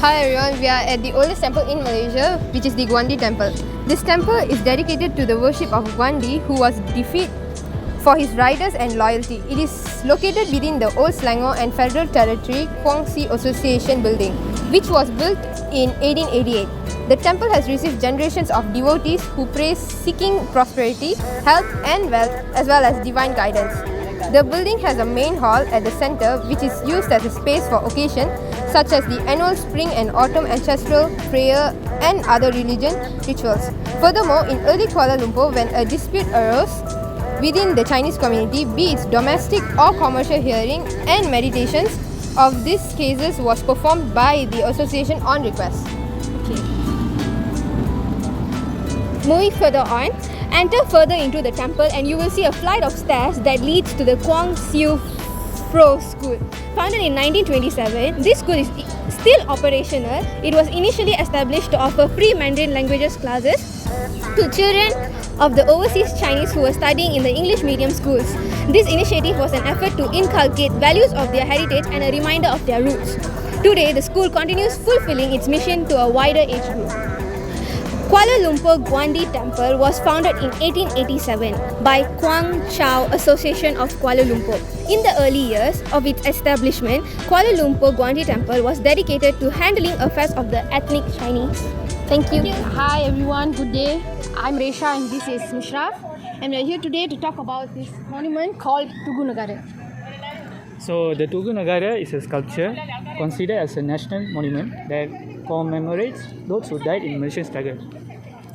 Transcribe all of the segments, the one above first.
Hi everyone, we are at the oldest temple in Malaysia, which is the Guandi temple. This temple is dedicated to the worship of Guandi, who was defeated for his riders and loyalty. It is located within the old Selangor and Federal Territory Kuang Si Association building, which was built in 1888. The temple has received generations of devotees who pray seeking prosperity, health and wealth, as well as divine guidance. The building has a main hall at the center, which is used as a space for occasions such as the annual spring and autumn ancestral prayer and other religion rituals. Furthermore, in early Kuala Lumpur, when a dispute arose within the Chinese community, be it domestic or commercial hearing and meditations of these cases was performed by the association on request. Moving further on, enter further into the temple and you will see a flight of stairs that leads to the Kuang Siu Pro School. Founded in 1927, this school is still operational. It was initially established to offer free Mandarin languages classes to children of the overseas Chinese who were studying in the English medium schools. This initiative was an effort to inculcate values of their heritage and a reminder of their roots. Today, the school continues fulfilling its mission to a wider age group. Kuala Lumpur Guandi Temple was founded in 1887 by Kuang Chau Association of Kuala Lumpur. In the early years of its establishment, Kuala Lumpur Guandi Temple was dedicated to handling affairs of the ethnic Chinese. Thank you. Hi everyone, good day. I'm Resha and this is Mushraf, and we're here today to talk about this monument called Tugu Negara. So the Tugu Negara is a sculpture considered as a national monument that commemorates those who died in Malaysian struggle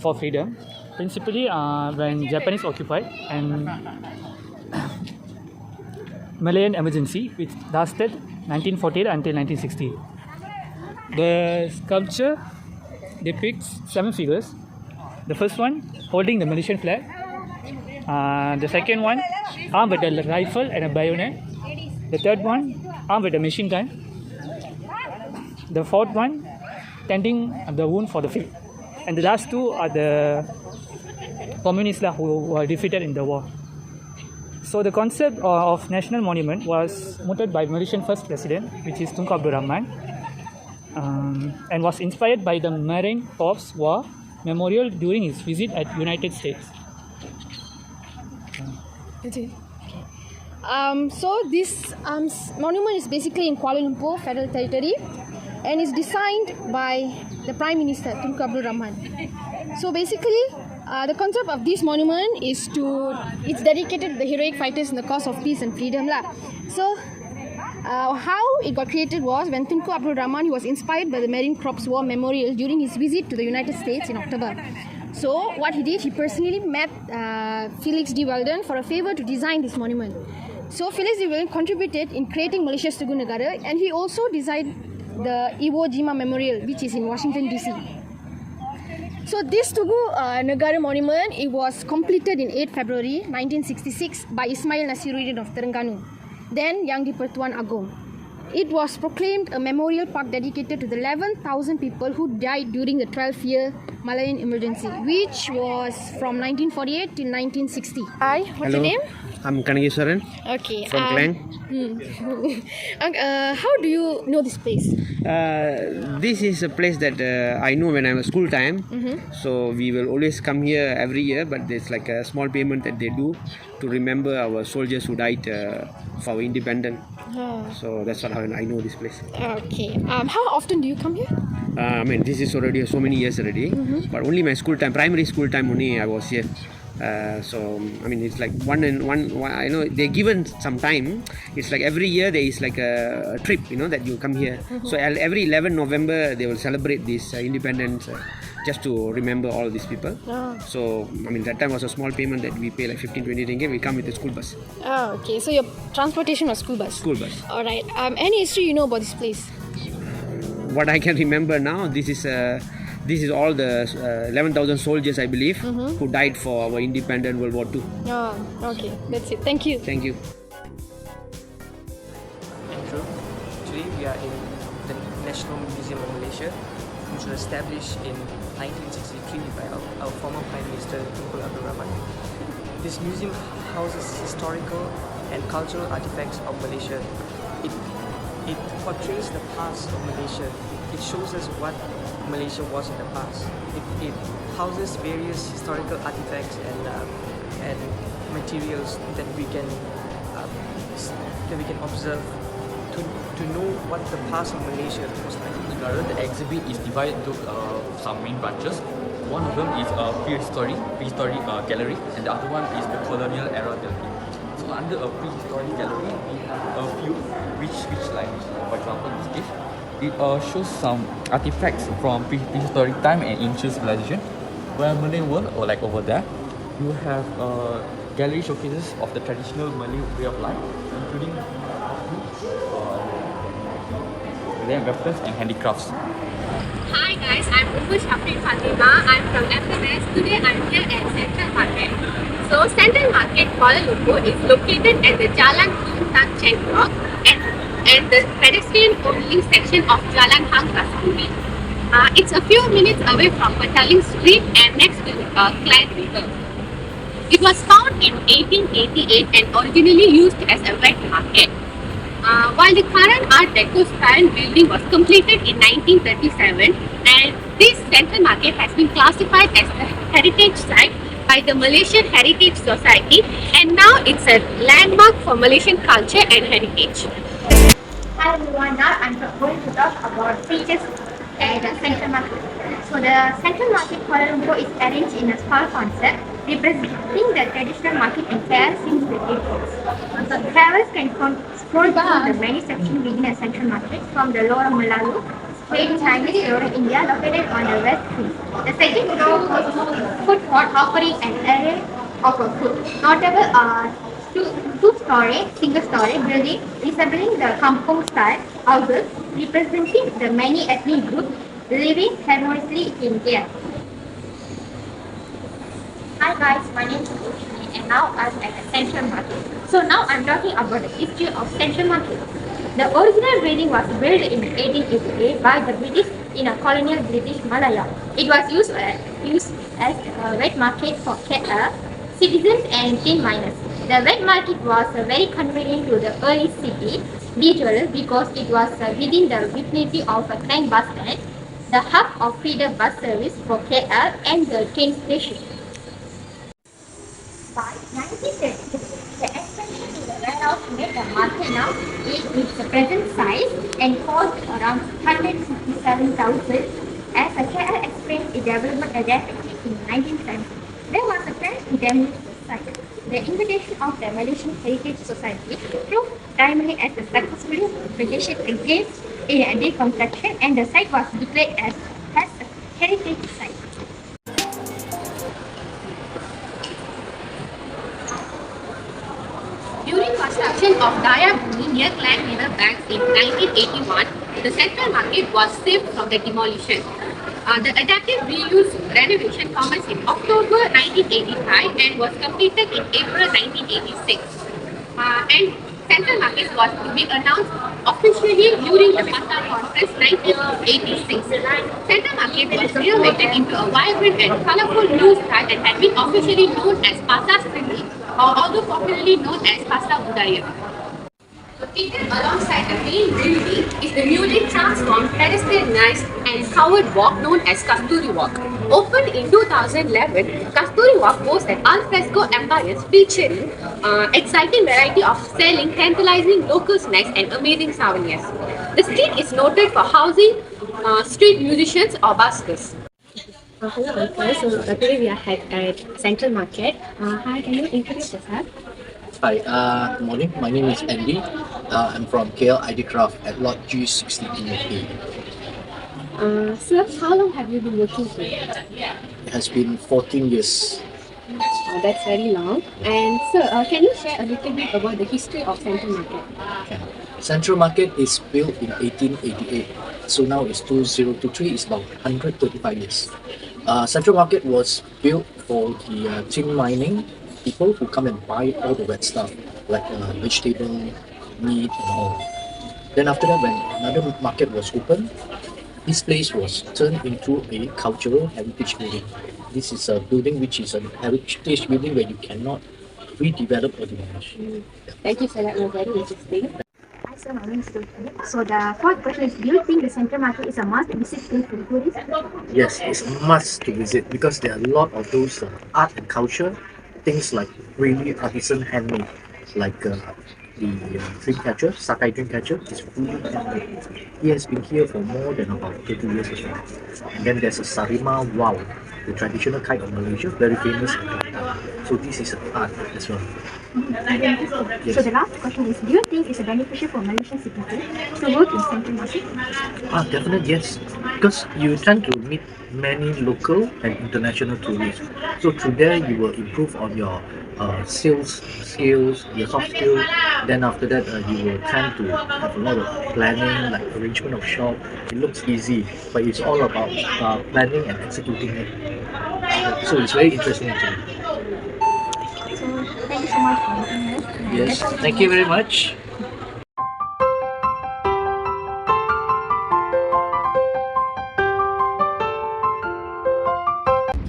for freedom, principally when Japanese occupied and Malayan emergency, which lasted 1948 until 1960. The sculpture depicts 7 figures. The first one holding the Malaysian flag. The second one armed with a rifle and a bayonet. The third one armed with a machine gun. The fourth one tending the wound for the faith. And the last two are the communists who were defeated in the war. So the concept of national monument was mooted by Malaysian first president, which is Tunku Abdul Rahman, and was inspired by the Marine Corps War Memorial during his visit at United States. So this monument is basically in Kuala Lumpur Federal Territory and is designed by the Prime Minister Tunku Abdul Rahman. So basically, the concept of this monument is it's dedicated to the heroic fighters in the cause of peace and freedom lah. So how it got created was when Tunku Abdul Rahman, he was inspired by the Marine Corps War Memorial during his visit to the United States in October. So what he did, he personally met Felix D. Weldon for a favor to design this monument. So Felix D. Weldon contributed in creating Malaysia's Tugu Negara, and he also designed the Iwo Jima Memorial, which is in Washington DC. So this Tugu Negara monument, it was completed in 8 February 1966 by Ismail Nasiruddin of Terengganu, then Yang di-Pertuan Agong. It was proclaimed a memorial park dedicated to the 11,000 people who died during the 12-year Malayan emergency, which was from 1948 till 1960. Hi, what's your name? I'm Kanagesaran. Okay. From Klang. How do you know this place? This is a place that I know when I was school time. So we will always come here every year, but there's like a small payment that they do to remember our soldiers who died for our independence. So that's how I know this place. Okay. How often do you come here? I mean, this is already so many years already, but only my school time, primary school time only I was here. So I mean, it's like one. I know they're given some time. It's like every year there is like a trip, that you come here. So every 11 November they will celebrate this independence, just to remember all these people. So I mean, that time was a small payment that we pay like 15-20 ringgit. We come with the school bus. Oh, okay. So your transportation was school bus. School bus. All right. Any history you know about this place? What I can remember now, this is all the 11,000 soldiers, I believe, who died for our independent World War II. Oh, okay. That's it. Thank you. Thank you. Andrew. Today we are in the National Museum of Malaysia, which was established in 1963 by our former Prime Minister Tunku Abdul Rahman. This museum houses historical and cultural artifacts of Malaysia. It portrays the past of Malaysia it shows us what Malaysia was in the past. It houses various historical artifacts and materials that we can observe to know what the past of Malaysia was like. The exhibit is divided into some main branches. One of them is prehistoric gallery, and the other one is the colonial era gallery. So under a prehistoric gallery, we have a few which like, for example, this case, it shows some artifacts from prehistoric time and ancient civilization. Where Malay world, or like over there, you have gallery showcases of the traditional Malay way of life, including weapons and handicrafts. Hi guys, I'm Umu Shafri Fatima. I'm from FMS. Today I'm here at Central Market. So Central Market Kuala Lumpur is located at the Jalan Tan Cheng Block and the pedestrian only section of Jalan Hang Kasturi. It's a few minutes away from Petaling Street and next to Klang River. It was found in 1888 and originally used as a wet market. While the current Art Deco style building was completed in 1937, and this Central Market has been classified as a heritage site by the Malaysian Heritage Society, and now it's a landmark for Malaysian culture and heritage. Hi everyone, now I'm going to talk about features at the Central Market. So the Central Market Kuala Lumpur is arranged in a stall concept representing the traditional market and fair since the 80s. So travelers can scroll through the many sections within a Central Market from the Lorong Melayu, Straight Chinese, Lorong India, located on the west street. The second floor hosts food court offering an array of food. Notable are two-story, single-story building resembling the kampung style houses representing the many ethnic groups living harmoniously in here. Hi guys, my name is Ushni and now I'm at the Central Market. So now I'm talking about the history of Central Market. The original building was built in 1888 by the British in a colonial British Malaya. It was used as a wet market for citizens and tin miners. The wet market was very convenient to the early city dwellers because it was within the vicinity of a Klang bus stand, the hub of feeder bus service for KL and the train station. By 1932, the expansion to the warehouse made the market now its present size and cost around 157,000 as the KL experienced its development rapidly in 1970. There was a plan to demolish the site. The invitation of the Malaysian Heritage Society proved timely as the successful petition against deconstruction, and the site was declared as a heritage site. During construction of Daya Bumi near Klang River banks in 1981, the Central Market was saved from the demolition. The adaptive reuse renovation commenced in October 1985 and was completed in April 1986. And Central Market was to be announced officially during the Pasar Conference 1986. Central Market was renovated into a vibrant and colourful new style and had been officially known as Pasar Seni, or although popularly known as Pasar Budaya. Located alongside the main building is the newly transformed pedestrianised and covered walk known as Kasturi Walk. Opened in 2011, Kasturi Walk boasts an alfresco ambience featuring exciting variety of selling tantalizing local snacks and amazing souvenirs. The street is noted for housing street musicians or buskers. Hello, Uncle. So today we are at Central Market. Hi, can you introduce yourself? Hi, good morning. My name is Andy. I'm from KL ID Craft at Lot G60A. Sir, how long have you been working here? It has been 14 years. That's very long. And sir, can you share a little bit about the history of Central Market? Okay. Central Market is built in 1888. So now it's 2023, it's about 135 years. Central Market was built for the tin mining people who come and buy all the wet stuff like vegetable, meat and all. Then after that, when another market was opened, this place was turned into a cultural heritage building. This is a building which is a heritage building where you cannot redevelop or demolish. Thank you, sir. That was very interesting. Mr. Marine Studies. So the fourth question is, do you think the Central Market is a must visit place for tourists? Yes, it's a must to visit because there are a lot of those art and culture, things like really artisan handmade, like the dream catcher, Sakai dream catcher, is fully handmade. He has been here for more than about 30 years as well. And then there's a Sarima Wow, the traditional kite of Malaysia, very famous in Kelantan. So this is an art as well. Yes. So the last question is, do you think it's beneficial for Malaysian citizens to work in Central Market? Definitely yes, because you tend to meet many local and international tourists. So through there you will improve on your sales skills, your soft skills. Then after that you will tend to have a lot of planning, like arrangement of shop. It looks easy, but it's all about planning and executing it. So it's very interesting actually. Thank you so much for joining us. Yes, thank you very much.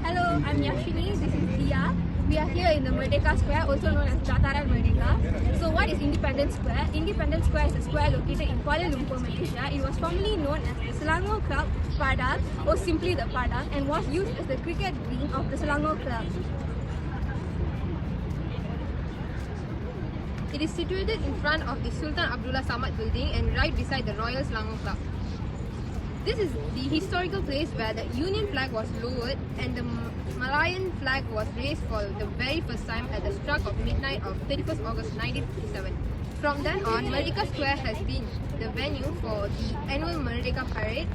Hello, I'm Yashini. This is Dia. We are here in the Merdeka Square, also known as Dataran Merdeka. So what is Independence Square? Independence Square is a square located in Kuala Lumpur, Malaysia. It was formerly known as the Selangor Club Padang, or simply the Padang, and was used as the cricket wing of the Selangor Club. It is situated in front of the Sultan Abdullah Samad building and right beside the Royal Selangor Club. This is the historical place where the Union flag was lowered and the Malayan flag was raised for the very first time at the stroke of midnight of 31st August 1957. From then on, Merdeka Square has been the venue for the annual Merdeka Parade.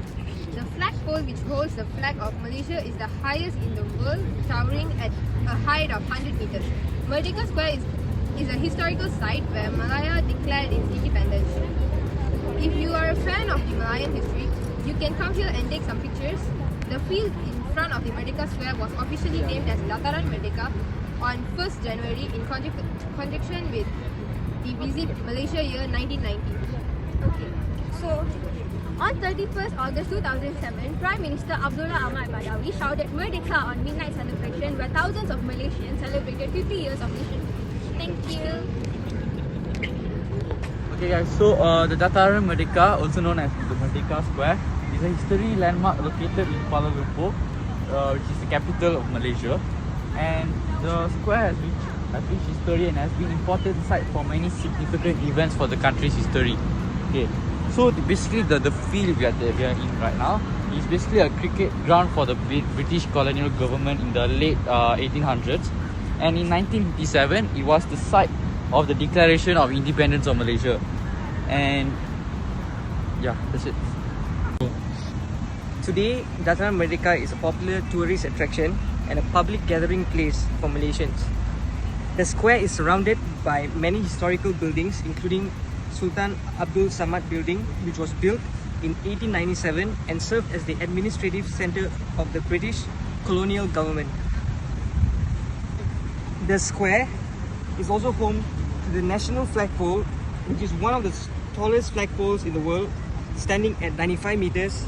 The flagpole which holds the flag of Malaysia is the highest in the world, towering at a height of 100 meters. Merdeka Square is a historical site where Malaya declared its independence. If you are a fan of the Malayan history, you can come here and take some pictures. The field in front of the Merdeka Square was officially named as Dataran Merdeka on 1st January in conjunction with the Visit Malaysia year 1990. Okay, so on 31st August 2007, Prime Minister Abdullah Ahmad Badawi shouted Merdeka on midnight celebration where thousands of Malaysians celebrated 50 years of nation. Thank you. Okay guys, so the Dataran Merdeka, also known as the Merdeka Square, is a history landmark located in Kuala Lumpur, which is the capital of Malaysia. And the square has rich history and has been important site for many significant events for the country's history. Okay, so basically the field we are in right now is basically a cricket ground for the British colonial government in the late 1800s. And in 1957, it was the site of the Declaration of Independence of Malaysia. And yeah, that's it. Today, Dataran Merdeka is a popular tourist attraction and a public gathering place for Malaysians. The square is surrounded by many historical buildings, including Sultan Abdul Samad building, which was built in 1897 and served as the administrative centre of the British colonial government. The square is also home to the national flagpole, which is one of the tallest flagpoles in the world, standing at 95 meters,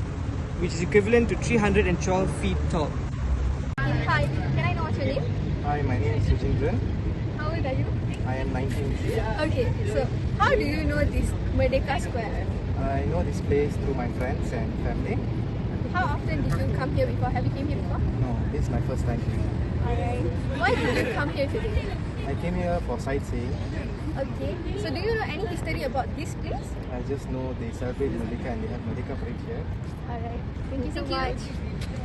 which is equivalent to 312 feet tall. Hi, can I know what's your name? Hi, my name is Sujindran. How old are you? I am 19. Okay, so how do you know this Merdeka Square? I know this place through my friends and family. How often did you come here before? Have you came here before? No, this is my first time here. Alright. Why did you come here today? I came here for sightseeing. Okay. So do you know any history about this place? I just know they celebrate Merdeka and they have Merdeka Parade here. Alright. Thank you so much.